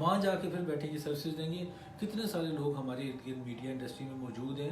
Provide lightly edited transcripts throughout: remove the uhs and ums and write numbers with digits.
وہاں جا کے پھر بیٹھیں گے سروسز دیں گے. کتنے سارے لوگ ہمارے ارد گرد میڈیا انڈسٹری میں موجود ہیں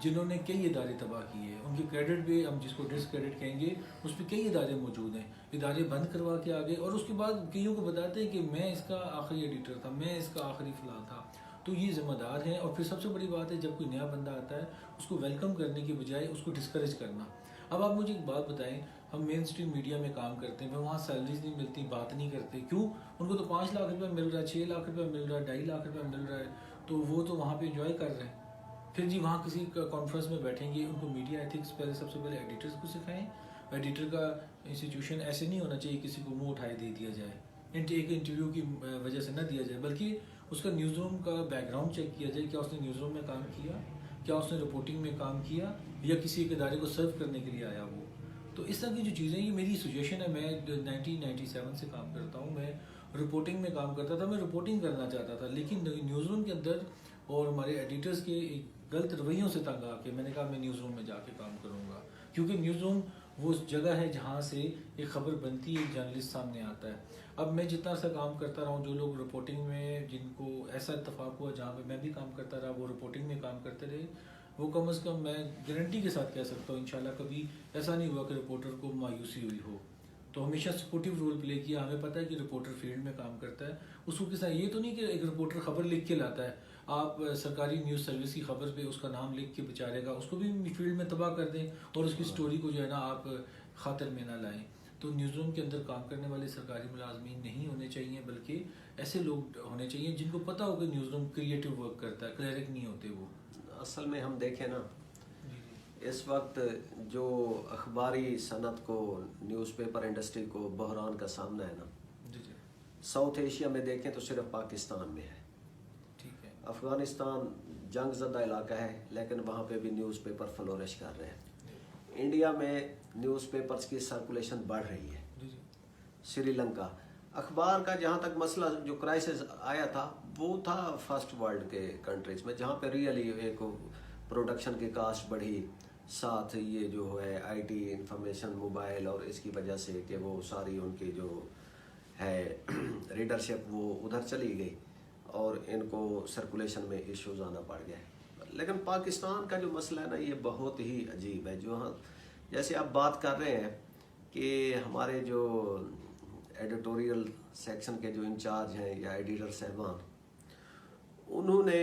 جنہوں نے کئی ادارے تباہ کیے ہیں. ان کی کریڈٹ بھی ہم جس کو ڈسکریڈٹ کہیں گے اس پہ کئی ادارے موجود ہیں. ادارے بند کروا کے آگے اور اس کے بعد کئیوں کو بتاتے ہیں کہ میں اس کا آخری ایڈیٹر تھا, میں اس کا آخری فلاں تھا. تو یہ ذمہ دار ہیں. اور پھر سب سے بڑی بات ہے جب کوئی نیا بندہ آتا ہے اس کو ویلکم کرنے کی بجائے اس کو ڈسکریج کرنا. اب آپ مجھے ایک بات بتائیں, ہم مین اسٹریم میڈیا میں کام کرتے ہیں, وہاں سیلریز نہیں ملتی, بات نہیں کرتے. کیوں؟ ان کو تو 5 لاکھ روپے مل رہا ہے, 6 لاکھ روپے مل رہا ہے, 2.5 لاکھ روپے مل رہا ہے, تو وہ تو وہاں پہ انجوائے کر رہے ہیں. پھر جی وہاں کسی کانفرنس میں بیٹھیں گے, ان کو میڈیا ایتھکس پہلے سب سے پہلے ایڈیٹرز کو سکھائیں. ایڈیٹر کا انسٹیٹیوشن ایسے نہیں ہونا چاہیے کسی کو منہ اٹھائے دے دیا جائے, ایک انٹرویو کی وجہ سے نہ دیا جائے, بلکہ اس کا نیوز روم کا بیک گراؤنڈ چیک کیا جائے. کیا اس نے نیوز روم میں کام کیا, کیا اس نے رپورٹنگ میں کام کیا, یا کسی ایک ادارے کو سرو کرنے کے لیے آیا وہ. تو اس طرح کی جو چیزیں, یہ میری سجیشن ہے. میں 1997 سے کام کرتا ہوں, میں رپورٹنگ میں کام کرتا تھا, میں رپورٹنگ کرنا چاہتا تھا, لیکن نیوز روم کے اندر اور ہمارے ایڈیٹرز کے غلط رویوں سے تنگ آ کے میں نے کہا میں نیوز روم میں جا کے کام کروں گا. کیونکہ نیوز روم وہ جگہ ہے جہاں سے ایک خبر بنتی ہے, ایک جرنلسٹ سامنے آتا ہے. اب میں جتنا سا کام کرتا رہا ہوں, جو لوگ رپورٹنگ میں جن کو ایسا اتفاق ہوا جہاں پہ میں بھی کام کرتا رہا, وہ رپورٹنگ میں کام کرتے رہے, وہ کم از کم میں گارنٹی کے ساتھ کہہ سکتا ہوں انشاءاللہ کبھی ایسا نہیں ہوا کہ رپورٹر کو مایوسی ہوئی ہو. تو ہمیشہ سپورٹیو رول پلے کیا. ہمیں پتہ ہے کہ رپورٹر فیلڈ میں کام کرتا ہے, اس کو کس طرح, یہ تو نہیں کہ ایک رپورٹر خبر لکھ کے لاتا ہے, آپ سرکاری نیوز سروس کی خبر پہ اس کا نام لکھ کے بچارے گا, اس کو بھی فیلڈ میں تباہ کر دیں اور اس کی سٹوری کو جو ہے نا آپ خاطر میں نہ لائیں. تو نیوز روم کے اندر کام کرنے والے سرکاری ملازمین نہیں ہونے چاہیے, بلکہ ایسے لوگ ہونے چاہیے جن کو پتہ ہو کہ نیوز روم کریٹو ورک کرتا ہے, کلیرک نہیں ہوتے وہ. اصل میں ہم دیکھیں نا, اس وقت جو اخباری صنعت کو, نیوز پیپر انڈسٹری کو بحران کا سامنا ہے نا, ساؤتھ ایشیا میں دیکھیں تو صرف پاکستان میں ہے. افغانستان جنگ زدہ علاقہ ہے, لیکن وہاں پہ بھی نیوز پیپر فلورش کر رہے ہیں. انڈیا میں نیوز پیپرز کی سرکولیشن بڑھ رہی ہے. سری لنکا اخبار کا جہاں تک مسئلہ جو کرائسس آیا تھا وہ تھا فرسٹ ورلڈ کے کنٹریز میں, جہاں پہ ریئلی ایک پروڈکشن کی کاسٹ بڑھی, ساتھ یہ جو ہے آئی ٹی انفارمیشن موبائل اور اس کی وجہ سے کہ وہ ساری ان کی جو ہے ریڈرشپ وہ ادھر چلی گئی اور ان کو سرکولیشن میں ایشوز آنا پڑ گئے. لیکن پاکستان کا جو مسئلہ ہے نا یہ بہت ہی عجیب ہے. جو جیسے آپ بات کر رہے ہیں کہ ہمارے جو ایڈیٹوریل سیکشن کے جو انچارج ہیں یا ایڈیٹر صاحبان, انہوں نے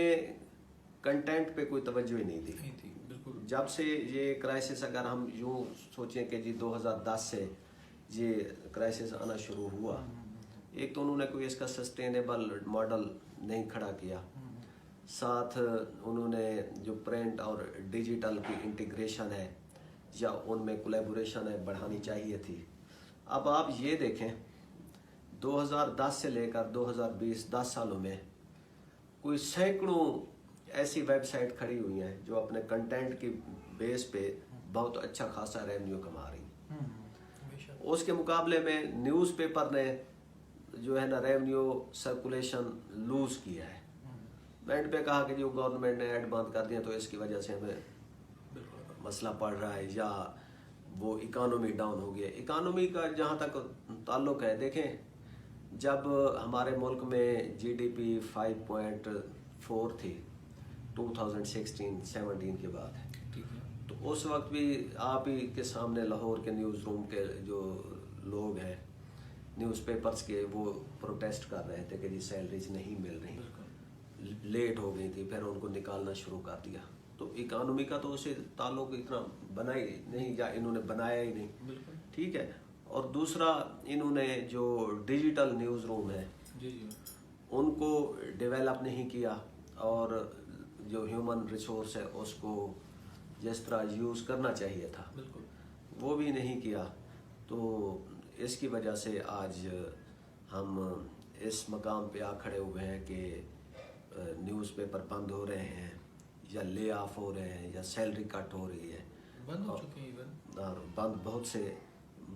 کنٹینٹ پہ کوئی توجہ ہی نہیں دی. جب سے یہ کرائسس, اگر ہم یوں سوچیں کہ جی 2010 سے یہ کرائسس آنا شروع ہوا, ایک تو انہوں نے کوئی اس کا سسٹینیبل ماڈل نہیں کھڑا کیا, ساتھ انہوں نے جو پرنٹ اور ڈیجیٹل کی انٹیگریشن ہے یا ان میں کولیبوریشن ہے بڑھانی چاہیے تھی. اب آپ یہ دیکھیں 2010 سے لے کر 2020 10 سالوں میں کوئی سینکڑوں ایسی ویب سائٹ کھڑی ہوئی ہیں جو اپنے کنٹینٹ کی بیس پہ بہت اچھا خاصا ریونیو کما رہی ہیں. اس کے مقابلے میں نیوز پیپر نے جو ہے نا ریونیو سرکولیشن لوز کیا ہے. اینڈ پہ کہا کہ جو گورنمنٹ نے ایڈ بند کر دیا تو اس کی وجہ سے ہمیں مسئلہ پڑ رہا ہے, یا وہ اکانومی ڈاؤن ہو گیا. اکانومی کا جہاں تک تعلق ہے, دیکھیں جب ہمارے ملک میں جی ڈی پی 5.4 تھی 2016-17 کے بعد, تو اس وقت بھی آپ ہی کے سامنے لاہور کے نیوز روم کے جو لوگ ہیں نیوز پیپرز کے, وہ پروٹیسٹ کر رہے تھے کہ جی سیلریز نہیں مل رہی, لیٹ ہو گئی تھی, پھر ان کو نکالنا شروع کر دیا. تو اکانومی کا تو اسے تعلق اتنا بنا ہی نہیں, یا انہوں نے بنایا ہی نہیں. ٹھیک ہے. اور دوسرا انہوں نے جو ڈیجیٹل نیوز روم ہے ان کو ڈیولپ نہیں کیا, اور جو ہیومن ریسورس ہے اس کو جس طرح یوز کرنا چاہیے تھا وہ بھی نہیں کیا. تو اس کی وجہ سے آج ہم اس مقام پہ آ کھڑے ہوئے ہیں کہ نیوز پیپر بند ہو رہے ہیں, یا لے آف ہو رہے ہیں, یا سیلری کٹ ہو رہی ہے, بند ہو چکے ہیں, اور بہت سے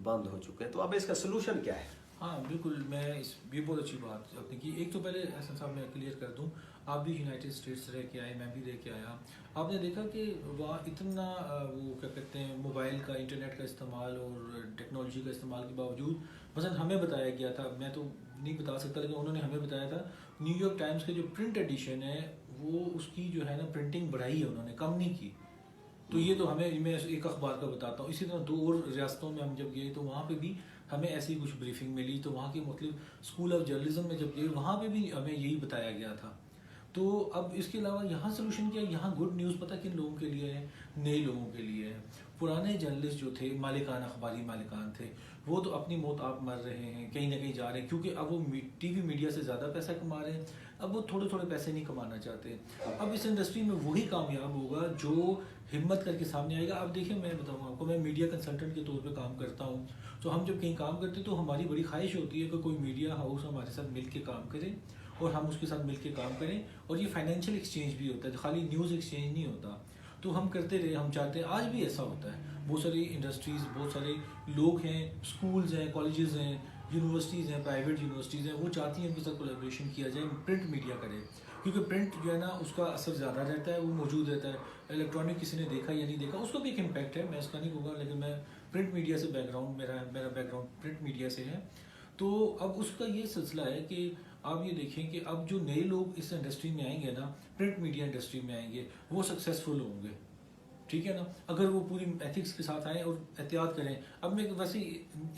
بند ہو چکے ہیں. تو اب اس کا سلوشن کیا ہے؟ ہاں بالکل, میں یہ بہت اچھی بات آپ نے کی. ایک تو پہلے احسن صاحب میں کلیئر کر دوں, آپ بھی یونائٹڈ اسٹیٹس رہ کے آئے, میں بھی رہ کے آیا. آپ نے دیکھا کہ وہاں اتنا وہ کیا کہتے ہیں موبائل کا, انٹرنیٹ کا استعمال اور ٹیکنالوجی کا استعمال کے باوجود, مثلا ہمیں بتایا گیا تھا, میں تو نہیں بتا سکتا، لیکن انہوں نے ہمیں بتایا تھا نیو یارک ٹائمز کے جو پرنٹ ایڈیشن ہے وہ اس کی جو ہے نا پرنٹنگ بڑھائی ہے انہوں نے، کم نہیں کی. تو یہ تو ہمیں، میں ایک اخبار کا بتاتا ہوں. اسی طرح 2 اور ریاستوں میں ہم جب گئے تو وہاں پہ بھی ہمیں ایسی کچھ بریفنگ ملی. تو وہاں کے مختلف اسکول آف جرنلزم میں جب گئے وہاں پہ بھی ہمیں یہی بتایا گیا تھا. تو اب اس کے علاوہ یہاں سلوشن کیا، یہاں گڈ نیوز پتہ کن لوگوں کے لیے ہے، نئے لوگوں کے لیے ہے. پرانے جرنلسٹ جو تھے، مالکان، اخباری مالکان تھے، وہ تو اپنی موت آپ مر رہے ہیں، کہیں نہ کہیں جا رہے ہیں، کیونکہ اب وہ ٹی وی میڈیا سے زیادہ پیسہ کما رہے ہیں. اب وہ تھوڑے تھوڑے پیسے نہیں کمانا چاہتے. اب اس انڈسٹری میں وہی کامیاب ہوگا جو ہمت کر کے سامنے آئے گا. اب دیکھیں، میں بتاؤں آپ کو، میں میڈیا کنسلٹنٹ کے طور پہ کام کرتا ہوں. تو ہم جب کہیں کام کرتے ہیں تو ہماری بڑی خواہش ہوتی ہے کہ کوئی میڈیا ہاؤس ہمارے ساتھ مل کے کام کرے اور ہم اس کے ساتھ مل کے کام کریں. اور یہ فائنینشیل ایکسچینج بھی ہوتا ہے، خالی نیوز ایکسچینج نہیں ہوتا. تو ہم کرتے رہے، ہم چاہتے ہیں، آج بھی ایسا ہوتا ہے. بہت ساری انڈسٹریز، بہت سارے لوگ ہیں، اسکولز ہیں، کالجز ہیں، یونیورسٹیز ہیں، پرائیویٹ یونیورسٹیز ہیں، وہ چاہتی ہیں ان کے ساتھ کولیبریشن کیا جائے، پرنٹ میڈیا کرے. کیونکہ پرنٹ جو ہے نا اس کا اثر زیادہ رہتا ہے، وہ موجود رہتا ہے. الیکٹرانک کسی نے دیکھا یا نہیں دیکھا، اس کو بھی ایک امپیکٹ ہے، میں اس کا نہیں کہوں گا، لیکن میں پرنٹ میڈیا سے بیک گراؤنڈ، میرا بیک گراؤنڈ پرنٹ میڈیا سے ہے. تو اب اس کا یہ سلسلہ ہے کہ آپ یہ دیکھیں کہ اب جو نئے لوگ اس انڈسٹری میں آئیں گے نا، پرنٹ میڈیا انڈسٹری میں آئیں گے، وہ سکسیزفل ہوں گے. ٹھیک ہے نا، اگر وہ پوری ایتھکس کے ساتھ آئیں اور احتیاط کریں. اب میں ویسے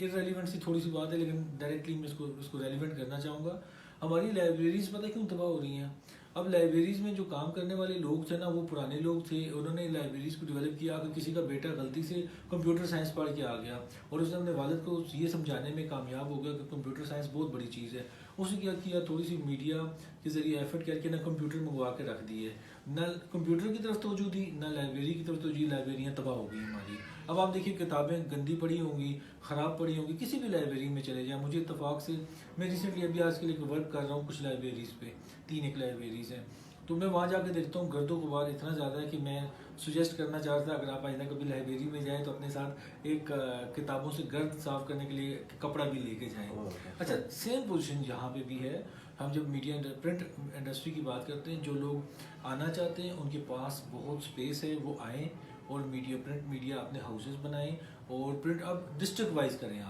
ریلیونٹ سی تھوڑی سی بات ہے، لیکن ڈائریکٹلی میں اس کو ریلیونٹ کرنا چاہوں گا. ہماری لائبریریز پتہ کیوں تباہ ہو رہی ہیں؟ اب لائبریریز میں جو کام کرنے والے لوگ تھے نا، وہ پرانے لوگ تھے، انہوں نے لائبریریز کو ڈیولپ کیا. اگر کسی کا بیٹا غلطی سے کمپیوٹر سائنس پڑھ کے آ گیا اور اس نے اپنے والد کو یہ سمجھانے میں کامیاب ہو گیا کہ کمپیوٹر سائنس بہت بڑی چیز ہے، اس نے کیا کیا، تھوڑی سی میڈیا کے ذریعے ایفرٹ کر کے نہ کمپیوٹر منگوا کے رکھ دیے، نہ کمپیوٹر کی طرف توجہ دی، نہ لائبریری کی طرف توجہ. لائبریریاں تباہ ہو گئی ہماری. اب آپ دیکھیے، کتابیں گندی پڑی ہوں گی، خراب پڑی ہوں گی، کسی بھی لائبریری میں چلے جائیں. مجھے اتفاق سے، میں ریسنٹلی ابھی آج کے لیے ورک کر رہا ہوں کچھ لائبریریز پہ، 3 لائبریریز ہیں. تو میں وہاں جا کے دیکھتا ہوں گرد و غبار اتنا زیادہ ہے کہ میں سجیسٹ کرنا چاہتا تھا، اگر آپ آئندہ کبھی لائبریری میں جائیں تو اپنے ساتھ ایک کتابوں سے گرد صاف کرنے کے لیے کپڑا بھی لے کے جائیں. اچھا، سیم پوزیشن یہاں پہ بھی ہے. ہم جب میڈیا پرنٹ انڈسٹری کی بات کرتے ہیں، جو لوگ آنا چاہتے ہیں ان کے پاس بہت سپیس ہے، وہ آئیں اور پرنٹ میڈیا اپنے ہاؤسز بنائیں اور پرنٹ اب ڈسٹرکٹ وائز کریں.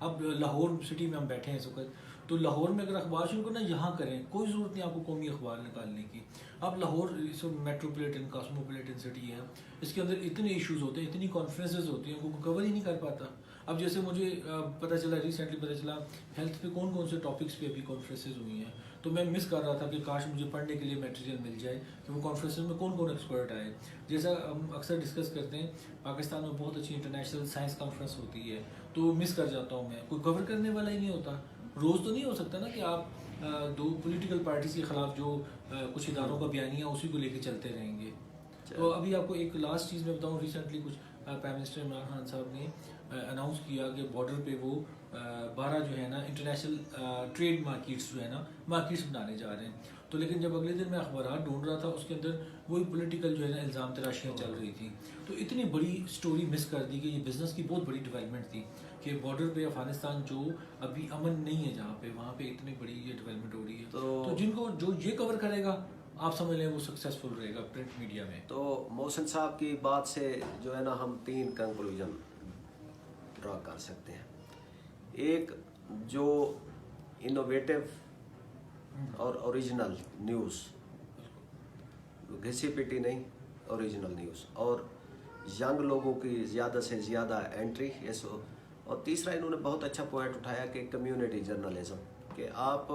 اب لاہور سٹی میں ہم بیٹھے ہیں اس وقت، تو لاہور میں اگر اخبار شروع کرنا یہاں کریں، کوئی ضرورت نہیں آپ کو قومی اخبار نکالنے کی. اب لاہور میٹروپولیٹن کاسموپولیٹن سٹی ہے، اس کے اندر اتنے ایشوز ہوتے ہیں، اتنی کانفرنسز ہوتی ہیں، ان کو کور ہی نہیں کر پاتا. اب جیسے مجھے پتہ چلا، ریسنٹلی پتہ چلا ہیلتھ پہ کون سے ٹاپکس پہ ابھی کانفرنسز ہوئی ہیں. تو میں مس کر رہا تھا کہ کاش مجھے پڑھنے کے لیے میٹیریل مل جائے کہ وہ کانفرنسز میں کون ایکسپرٹ آئے. جیسا ہم اکثر ڈسکس کرتے ہیں، پاکستان میں بہت اچھی انٹرنیشنل سائنس کانفرنس ہوتی ہے، تو مس کر جاتا ہوں میں. کوئی کور کرنے والا ہی نہیں ہوتا. روز تو نہیں ہو سکتا نا کہ آپ 2 پولیٹیکل پارٹیز کے خلاف جو کچھ اداروں کا بیانیہ اسی کو لے کے چلتے رہیں گے. تو ابھی آپ کو ایک لاسٹ چیز میں بتاؤں، ریسنٹلی کچھ پرائم منسٹر عمران خان صاحب نے اناؤنس کیا کہ بارڈر پہ وہ 12 جو ہے نا انٹرنیشنل ٹریڈ مارکیٹس جو ہے نا مارکیٹس بنانے جا رہے ہیں. تو لیکن جب اگلے دن میں اخبارات ڈھونڈ رہا تھا، اس کے اندر وہی پولیٹیکل جو ہے نا الزام تراشیاں چل رہی تھیں. تو اتنی بڑی سٹوری مس کر دی کہ یہ بزنس کی بہت بڑی ڈیولپمنٹ تھی کہ بارڈر پہ افغانستان جو ابھی امن نہیں ہے جہاں پہ، وہاں پہ اتنی بڑی یہ ڈیولپمنٹ ہو رہی ہے. تو جن کو جو یہ کور کرے گا، آپ سمجھ لیں وہ سکسیزفل رہے گا پرنٹ میڈیا میں. تو محسن صاحب کی بات سے جو ہے نا ہم 3 کنکلوژن ڈرا کر سکتے ہیں. ایک، جو انوویٹو اور اوریجنل نیوز، گھسی پٹی نہیں، اوریجنل نیوز، اور ینگ لوگوں کی زیادہ سے زیادہ انٹری. اور تیسرا انہوں نے بہت اچھا پوائنٹ اٹھایا کہ کمیونٹی جرنلزم، کہ آپ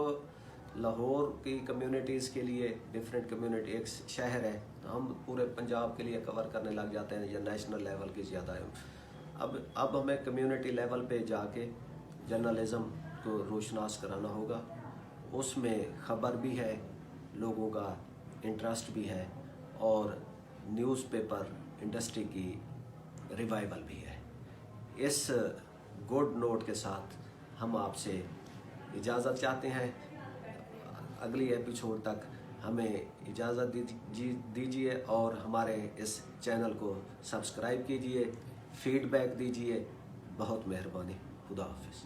لاہور کی کمیونٹیز کے لیے ڈفرینٹ کمیونٹی، ایک شہر ہے، ہم پورے پنجاب کے لیے کور کرنے لگ جاتے ہیں یا نیشنل لیول کی زیادہ ہے. اب ہمیں کمیونٹی لیول پہ جا کے جرنلزم کو روشناس کرانا ہوگا. اس میں خبر بھی ہے، لوگوں کا انٹرسٹ بھی ہے، اور نیوز پیپر انڈسٹری کی ریوائول بھی ہے. اس گڈ نوٹ کے ساتھ ہم آپ سے اجازت چاہتے ہیں. اگلی ایپیسوڈ تک ہمیں اجازت دیجیے اور ہمارے اس چینل کو سبسکرائب کیجیے، فیڈ بیک دیجیے. بہت مہربانی. خدا حافظ.